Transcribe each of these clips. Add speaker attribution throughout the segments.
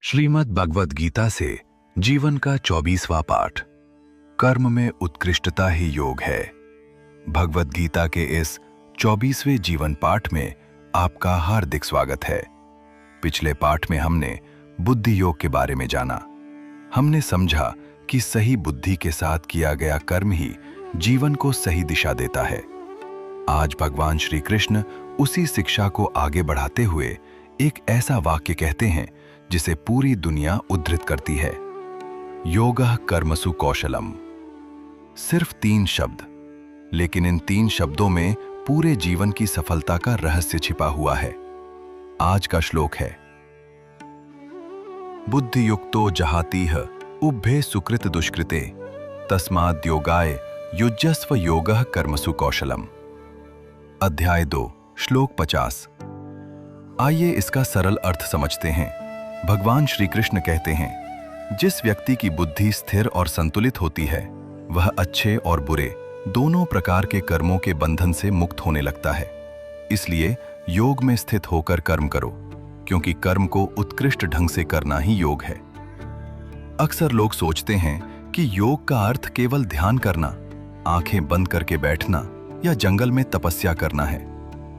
Speaker 1: श्रीमद् भगवद गीता से जीवन का 24वां पाठ। कर्म में उत्कृष्टता ही योग है। भगवद गीता के इस 24वें जीवन पाठ में आपका हार्दिक स्वागत है। पिछले पाठ में हमने बुद्धि योग के बारे में जाना। हमने समझा कि सही बुद्धि के साथ किया गया कर्म ही जीवन को सही दिशा देता है। आज भगवान श्री कृष्ण उसी शिक्षा को आगे बढ़ाते हुए एक ऐसा वाक्य कहते हैं जिसे पूरी दुनिया उद्धृत करती है। योगः कर्मसु कौशलम। सिर्फ 3 शब्द, लेकिन इन 3 शब्दों में पूरे जीवन की सफलता का रहस्य छिपा हुआ है। आज का श्लोक है, बुद्धि युक्तो जहातीह उभे सुकृत दुष्कृते तस्माद् योगाय युज्यस्व योगः कर्मसु कौशलम। अध्याय 2, श्लोक 50। आइए इसका सरल अर्थ समझते हैं। भगवान श्री कृष्ण कहते हैं, जिस व्यक्ति की बुद्धि स्थिर और संतुलित होती है वह अच्छे और बुरे दोनों प्रकार के कर्मों के बंधन से मुक्त होने लगता है। इसलिए योग में स्थित होकर कर्म करो, क्योंकि कर्म को उत्कृष्ट ढंग से करना ही योग है। अक्सर लोग सोचते हैं कि योग का अर्थ केवल ध्यान करना, आंखें बंद करके बैठना या जंगल में तपस्या करना है।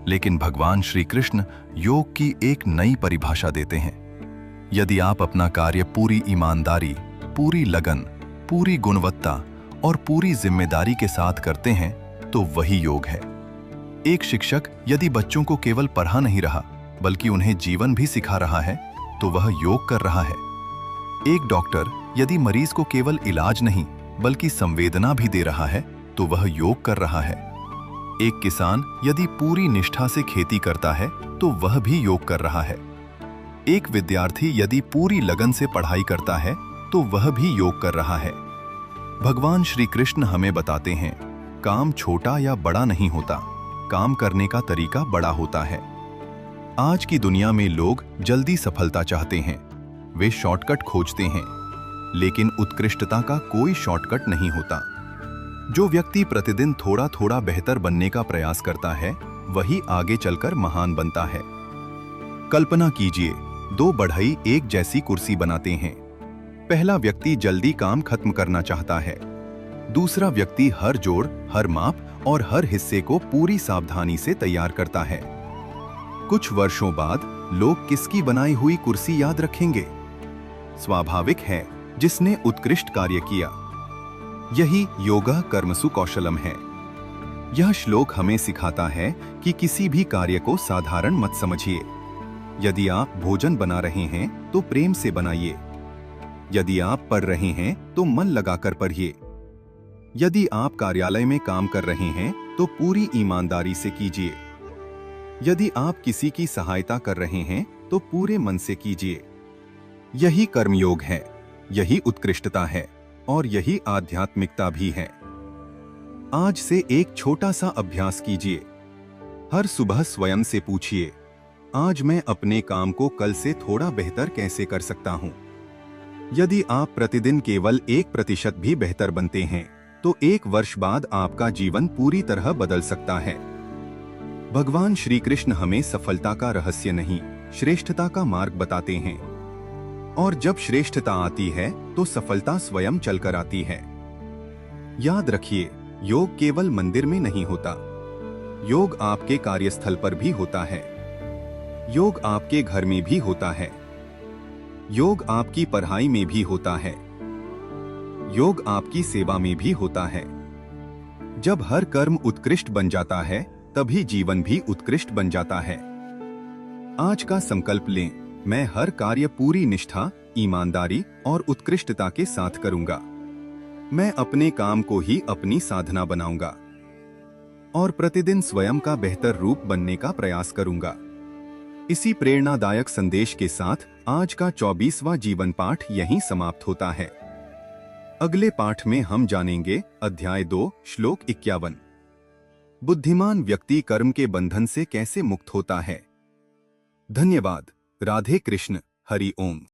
Speaker 1: लेकिन भगवान श्री कृष्ण योग की एक नई परिभाषा देते हैं। यदि आप अपना कार्य पूरी ईमानदारी, पूरी लगन, पूरी गुणवत्ता और पूरी जिम्मेदारी के साथ करते हैं तो वही योग है। एक शिक्षक यदि बच्चों को केवल पढ़ा नहीं रहा बल्कि उन्हें जीवन भी सिखा रहा है तो वह योग कर रहा है। एक डॉक्टर यदि मरीज को केवल इलाज नहीं बल्कि संवेदना भी दे रहा है तो वह योग कर रहा है। एक किसान यदि पूरी निष्ठा से खेती करता है तो वह भी योग कर रहा है। एक विद्यार्थी यदि पूरी लगन से पढ़ाई करता है तो वह भी योग कर रहा है। भगवान श्री कृष्ण हमें बताते हैं, काम छोटा या बड़ा नहीं होता, काम करने का तरीका बड़ा होता है। आज की दुनिया में लोग जल्दी सफलता चाहते हैं, वे शॉर्टकट खोजते हैं, लेकिन उत्कृष्टता का कोई शॉर्टकट नहीं होता। जो व्यक्ति प्रतिदिन थोड़ा थोड़ा बेहतर बनने का प्रयास करता है वही आगे चलकर महान बनता है। कल्पना कीजिए, 2 बढ़ई एक जैसी कुर्सी बनाते हैं। पहला व्यक्ति जल्दी काम खत्म करना चाहता है, दूसरा व्यक्ति हर जोड़, हर माप और हर हिस्से को पूरी सावधानी से तैयार करता है। कुछ वर्षों बाद लोग किसकी बनाई हुई कुर्सी याद रखेंगे? स्वाभाविक है, जिसने उत्कृष्ट कार्य किया। यही योगः कर्मसु कौशलम है। यह श्लोक हमें सिखाता है कि किसी भी कार्य को साधारण मत समझिए। यदि आप भोजन बना रहे हैं तो प्रेम से बनाइए। यदि आप पढ़ रहे हैं तो मन लगाकर पढ़िए। यदि आप कार्यालय में काम कर रहे हैं तो पूरी ईमानदारी से कीजिए। यदि आप किसी की सहायता कर रहे हैं तो पूरे मन से कीजिए। यही कर्मयोग है, यही उत्कृष्टता है और यही आध्यात्मिकता भी है। आज से एक छोटा सा अभ्यास कीजिए। हर सुबह स्वयं से पूछिए, आज मैं अपने काम को कल से थोड़ा बेहतर कैसे कर सकता हूं? यदि आप प्रतिदिन केवल 1% भी बेहतर बनते हैं तो 1 वर्ष बाद आपका जीवन पूरी तरह बदल सकता है। भगवान श्री कृष्ण हमें सफलता का रहस्य नहीं, श्रेष्ठता का मार्ग बताते हैं। और जब श्रेष्ठता आती है तो सफलता स्वयं चलकर आती है। याद रखिए, योग केवल मंदिर में नहीं होता, योग आपके कार्यस्थल पर भी होता है। योग आपके घर में भी होता है। योग आपकी पढ़ाई में भी होता है। योग आपकी सेवा में भी होता है। जब हर कर्म उत्कृष्ट बन जाता है तभी जीवन भी उत्कृष्ट बन जाता है। आज का संकल्प लें, मैं हर कार्य पूरी निष्ठा, ईमानदारी और उत्कृष्टता के साथ करूंगा। मैं अपने काम को ही अपनी साधना बनाऊंगा और प्रतिदिन स्वयं का बेहतर रूप बनने का प्रयास करूंगा। इसी प्रेरणादायक संदेश के साथ आज का 24वां जीवन पाठ यहीं समाप्त होता है। अगले पाठ में हम जानेंगे अध्याय 2, श्लोक 51। बुद्धिमान व्यक्ति कर्म के बंधन से कैसे मुक्त होता है। धन्यवाद। राधे कृष्ण। हरि ओम।